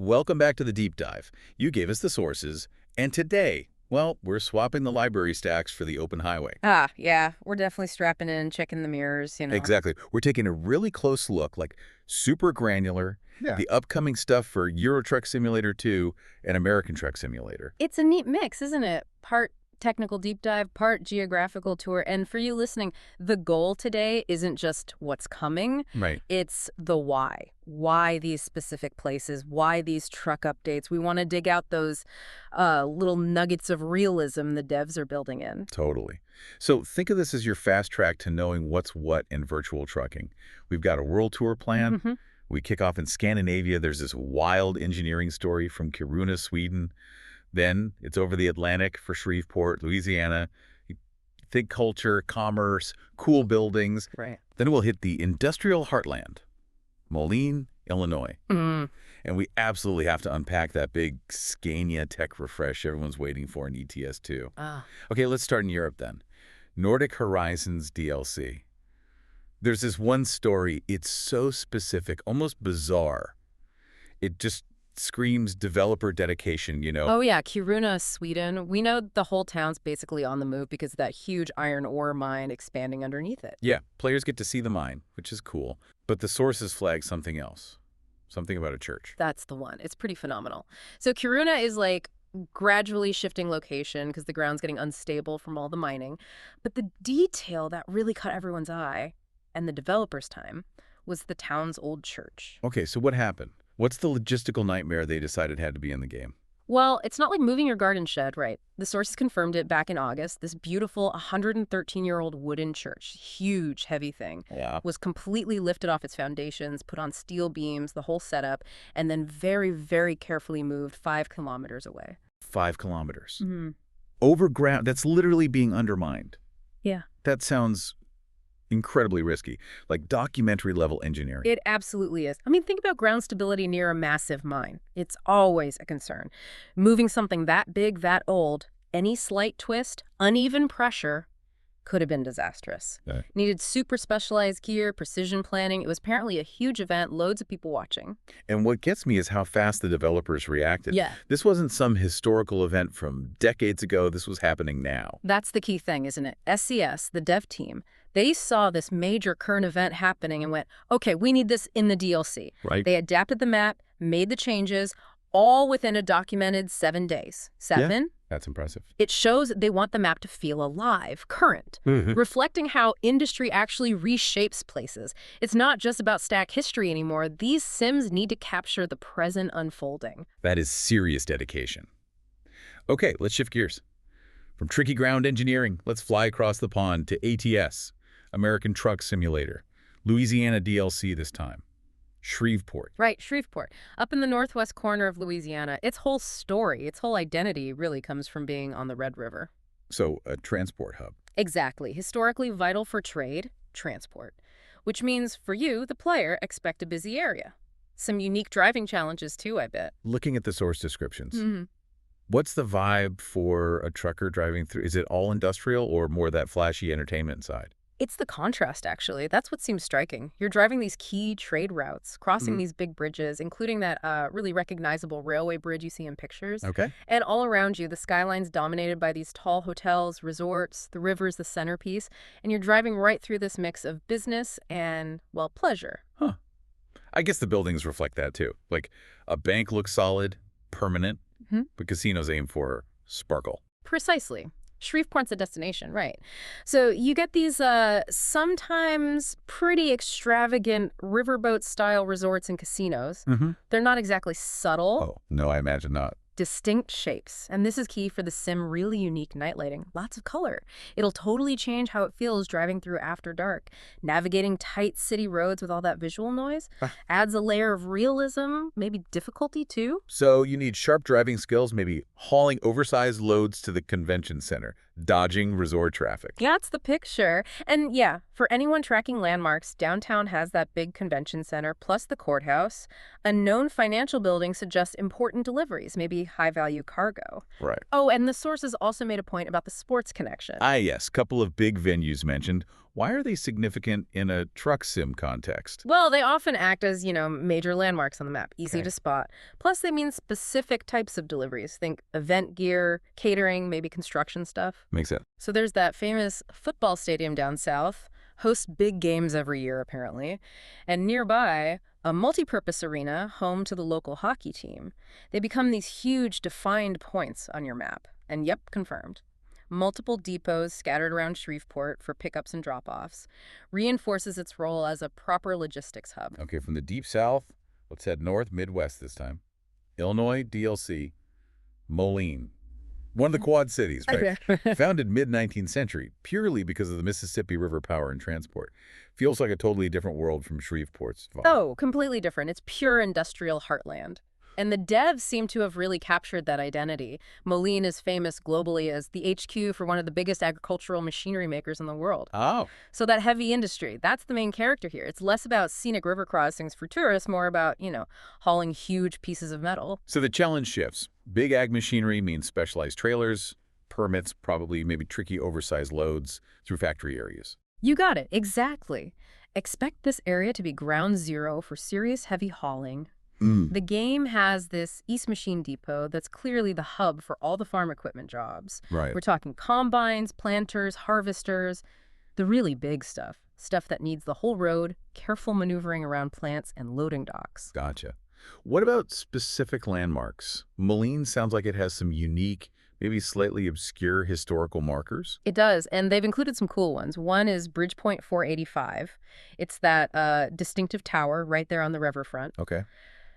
Welcome back to the deep dive. You gave us the sources, and today, well, we're swapping the library stacks for the open highway. Yeah, we're definitely strapping in, checking the mirrors. Exactly. We're taking a really close look, like super granular, Yeah. the upcoming stuff for Euro Truck Simulator 2 and American Truck Simulator. It's a neat mix, isn't it? Part technical deep dive, part geographical tour. And for you listening, the goal today isn't just what's coming, Right. it's the why. Why these specific places, why these truck updates. We want to dig out those little nuggets of realism the devs are building in. Totally. So think of this as your fast track to knowing what's what in virtual trucking. We've got a world tour plan. Mhm. We kick off in Scandinavia. There's this wild engineering story from Kiruna, Sweden. Then it's over the Atlantic for Shreveport, Louisiana. You think culture, commerce, cool buildings. Right. Then we'll hit the industrial heartland, Moline, Illinois. Mm. And we absolutely have to unpack that big Scania tech refresh everyone's waiting for in ets2. Ah. Okay, let's start in Europe then. Nordic Horizons DLC. There's this one story. It's so specific, almost bizarre. It just screams developer dedication. Oh, yeah, Kiruna, Sweden. We know the whole town's basically on the move because of that huge iron ore mine expanding underneath it. Yeah, players get to see the mine, which is cool. But the sources flag something else. Something about a church. That's the one. It's pretty phenomenal. So Kiruna is like gradually shifting location because the ground's getting unstable from all the mining. But the detail that really caught everyone's eye and the developers' time was the town's old church. Okay, so what happened? What's the logistical nightmare they decided had to be in the game? Well, it's not like moving your garden shed, right? The sources confirmed it back in August. This beautiful 113-year-old wooden church, huge, heavy thing, Yeah. was completely lifted off its foundations, put on steel beams, the whole setup, and then very, very carefully moved 5 kilometers away. 5 kilometers. Mm-hmm. Overground, that's literally being undermined. Yeah. That sounds incredibly risky, like documentary-level engineering. It absolutely is. I mean, think about ground stability near a massive mine. It's always a concern. Moving something that big, that old, any slight twist, uneven pressure could have been disastrous. Okay. Needed super specialized gear, precision planning. It was apparently a huge event, loads of people watching. And what gets me is how fast the developers reacted. Yeah. This wasn't some historical event from decades ago. This was happening now. That's the key thing, isn't it? SCS, the dev team, they saw this major current event happening and went, okay, we need this in the DLC. Right. They adapted the map, made the changes, all within a documented 7 days. 7? That's impressive. It shows they want the map to feel alive, current, reflecting how industry actually reshapes places. It's not just about stack history anymore. These sims need to capture the present unfolding. That is serious dedication. Okay, let's shift gears. From tricky ground engineering, let's fly across the pond to ATS, American Truck Simulator, Louisiana DLC this time. Shreveport. Right, Shreveport, up in the northwest corner of Louisiana. Its whole story, its whole identity really comes from being on the Red River. So, a transport hub. Exactly. Historically vital for trade, transport. Which means, for you, the player, expect a busy area. Some unique driving challenges, too, I bet. Looking at the source descriptions, Mm-hmm. what's the vibe for a trucker driving through? Is it all industrial or more that flashy entertainment side? It's the contrast, actually. That's what seems striking. You're driving these key trade routes, crossing these big bridges, including that really recognizable railway bridge you see in pictures. Okay. And all around you, the skyline's dominated by these tall hotels, resorts, the river's the centerpiece, and you're driving right through this mix of business and, well, pleasure. Huh. I guess the buildings reflect that too. Like, a bank looks solid, permanent, but casinos aim for sparkle. Precisely. Shreveport's a destination, right. So you get these sometimes pretty extravagant riverboat-style resorts and casinos. They're not exactly subtle. Oh, no, I imagine not. Distinct shapes. And this is key for the sim really unique night lighting. Lots of color. It'll totally change how it feels driving through after dark. Navigating tight city roads with all that visual noise adds a layer of realism, maybe difficulty too. So you need sharp driving skills, maybe hauling oversized loads to the convention center, dodging resort traffic. That's the picture. And yeah, for anyone tracking landmarks, downtown has that big convention center, plus the courthouse. A known financial building suggests important deliveries, maybe high-value cargo. Right. Oh, and the sources also made a point about the sports connection. Ah, yes, couple of big venues mentioned. Why are they significant in a truck sim context? Well, they often act as, major landmarks on the map, easy Okay. to spot. Plus, they mean specific types of deliveries. Think event gear, catering, maybe construction stuff. Makes sense. So there's that famous football stadium down south, hosts big games every year, apparently. And nearby, a multi-purpose arena home to the local hockey team. They become these huge defined points on your map. And yep, confirmed. Multiple depots scattered around Shreveport for pickups and drop-offs reinforces its role as a proper logistics hub. Okay, from the deep south, let's head north, Midwest this time. Illinois, DLC, Moline. One of the Quad Cities, right? Founded mid-19th century, purely because of the Mississippi River power and transport. Feels like a totally different world from Shreveport's volume. Oh, completely different. It's pure industrial heartland. And the devs seem to have really captured that identity. Moline is famous globally as the HQ for one of the biggest agricultural machinery makers in the world. Oh, So that heavy industry, that's the main character here. It's less about scenic river crossings for tourists, more about, hauling huge pieces of metal. so the challenge shifts. Big ag machinery means specialized trailers, permits, probably maybe tricky oversized loads through factory areas. You got it, exactly. Expect this area to be ground zero for serious heavy hauling. The game has this East Machine Depot that's clearly the hub for all the farm equipment jobs. Right. We're talking combines, planters, harvesters, the really big stuff. Stuff that needs the whole road, careful maneuvering around plants, and loading docks. Gotcha. What about specific landmarks? Moline sounds like it has some unique, maybe slightly obscure historical markers. It does, and they've included some cool ones. One is Bridgepoint 485. It's that distinctive tower right there on the riverfront. Okay.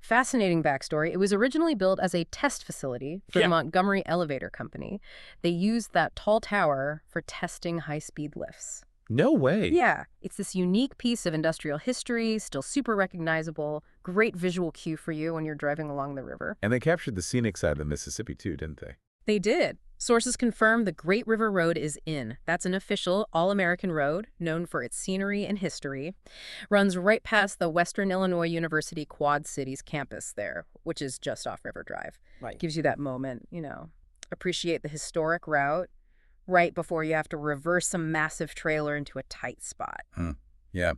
Fascinating backstory. It was originally built as a test facility for the Montgomery Elevator Company. They used that tall tower for testing high-speed lifts. No way. Yeah, it's this unique piece of industrial history, still super recognizable, great visual cue for you when you're driving along the river. And they captured the scenic side of the Mississippi too, didn't they? They did. Sources confirm the Great River Road is in. That's an official all-American road, known for its scenery and history. Runs right past the Western Illinois University Quad Cities campus there, which is just off River Drive. Right. Gives you that moment, appreciate the historic route right before you have to reverse some massive trailer into a tight spot. Yeah.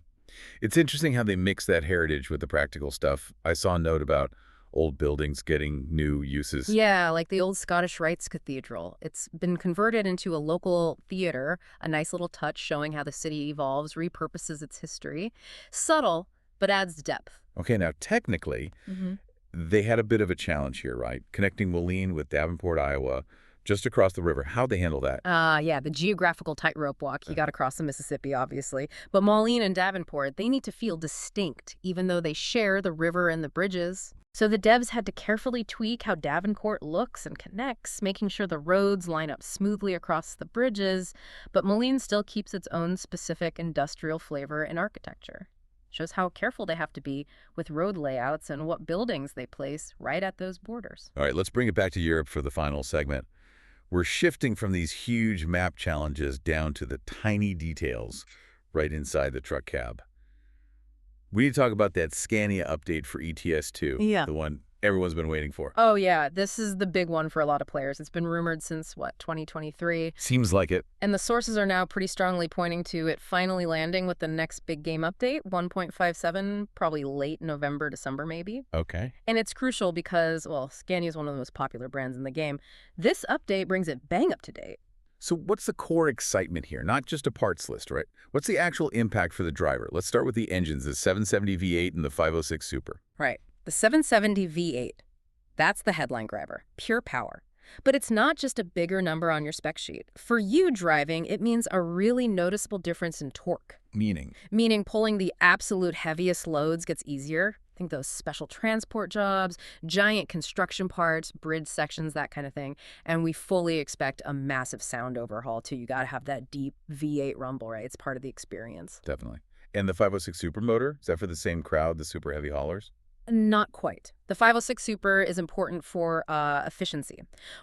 It's interesting how they mix that heritage with the practical stuff. I saw a note about old buildings getting new uses. Yeah, like the old Scottish Rites Cathedral. It's been converted into a local theater, a nice little touch showing how the city evolves, repurposes its history. Subtle, but adds depth. Okay, now technically, they had a bit of a challenge here, right? Connecting Moline with Davenport, Iowa, just across the river. How'd they handle that? Yeah, the geographical tightrope walk. You got to cross the Mississippi, obviously. But Moline and Davenport, they need to feel distinct, even though they share the river and the bridges. So the devs had to carefully tweak how Davenport looks and connects, making sure the roads line up smoothly across the bridges, but Moline still keeps its own specific industrial flavor and architecture. Shows how careful they have to be with road layouts and what buildings they place right at those borders. All right, let's bring it back to Europe for the final segment. We're shifting from these huge map challenges down to the tiny details right inside the truck cab. We need to talk about that Scania update for ets2, Yeah. the one everyone's been waiting for. Oh, yeah, this is the big one for a lot of players. It's been rumored since, 2023? Seems like it. And the sources are now pretty strongly pointing to it finally landing with the next big game update, 1.57, probably late November, December maybe. Okay. And it's crucial because, Scania is one of the most popular brands in the game. This update brings it bang up to date. So what's the core excitement here? Not just a parts list, right? What's the actual impact for the driver? Let's start with the engines, the 770 V8 and the 506 Super. Right. The 770 V8. That's the headline grabber. Pure power. But it's not just a bigger number on your spec sheet. For you driving, it means a really noticeable difference in torque. Meaning pulling the absolute heaviest loads gets easier. Think those special transport jobs, giant construction parts, bridge sections, that kind of thing. And we fully expect a massive sound overhaul, too. You got to have that deep V8 rumble, right? It's part of the experience. Definitely. And the 506 Super motor, is that for the same crowd, the super heavy haulers? Not quite. The 506 Super is important for efficiency.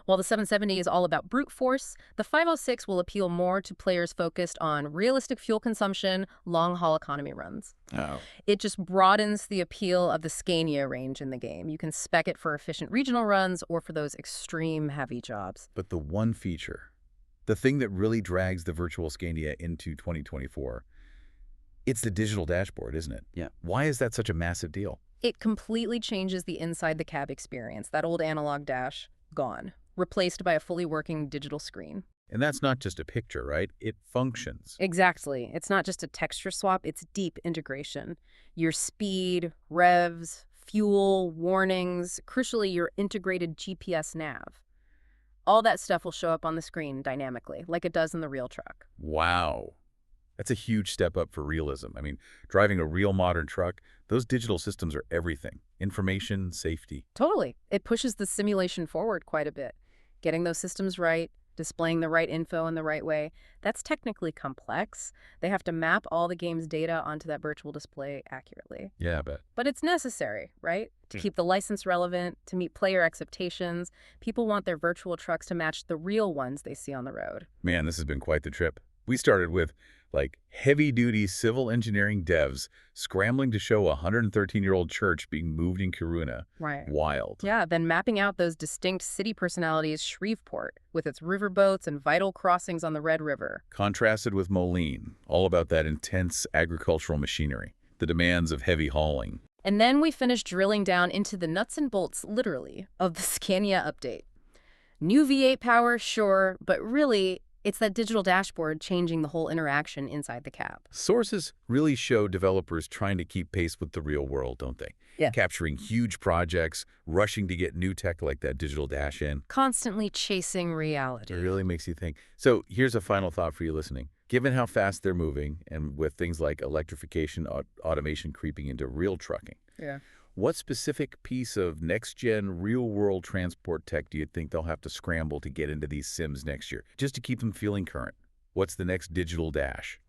While the 770 is all about brute force, the 506 will appeal more to players focused on realistic fuel consumption, long-haul economy runs. Oh. It just broadens the appeal of the Scania range in the game. You can spec it for efficient regional runs or for those extreme heavy jobs. But the one feature, The thing that really drags the virtual Scania into 2024, it's the digital dashboard, isn't it? Yeah. Why is that such a massive deal? It completely changes the inside the cab experience. That old analog dash, gone. Replaced by a fully working digital screen. And that's not just a picture, right? It functions. Exactly. It's not just a texture swap, it's deep integration. Your speed, revs, fuel, warnings, crucially your integrated GPS nav. All that stuff will show up on the screen dynamically, like it does in the real truck. Wow. That's a huge step up for realism. I mean, driving a real modern truck, those digital systems are everything. Information, safety. Totally. It pushes the simulation forward quite a bit. Getting those systems right, displaying the right info in the right way, that's technically complex. They have to map all the game's data onto that virtual display accurately. Yeah, I bet. But it's necessary, right? To keep the license relevant, to meet player expectations. People want their virtual trucks to match the real ones they see on the road. Man, this has been quite the trip. We started with, heavy-duty civil engineering devs scrambling to show a 113-year-old church being moved in Kiruna. Right. Wild. Yeah, then mapping out those distinct city personalities, Shreveport, with its riverboats and vital crossings on the Red River. Contrasted with Moline, all about that intense agricultural machinery, the demands of heavy hauling. And then we finished drilling down into the nuts and bolts, literally, of the Scania update. New V8 power, sure, but really, it's that digital dashboard changing the whole interaction inside the cab. Sources really show developers trying to keep pace with the real world, don't they? Yeah. Capturing huge projects, rushing to get new tech like that digital dash in. Constantly chasing reality. It really makes you think. So here's a final thought for you listening. Given how fast they're moving, and with things like electrification, automation creeping into real trucking, Yeah. what specific piece of next-gen real-world transport tech do you think they'll have to scramble to get into these sims next year, just to keep them feeling current? What's the next digital dash?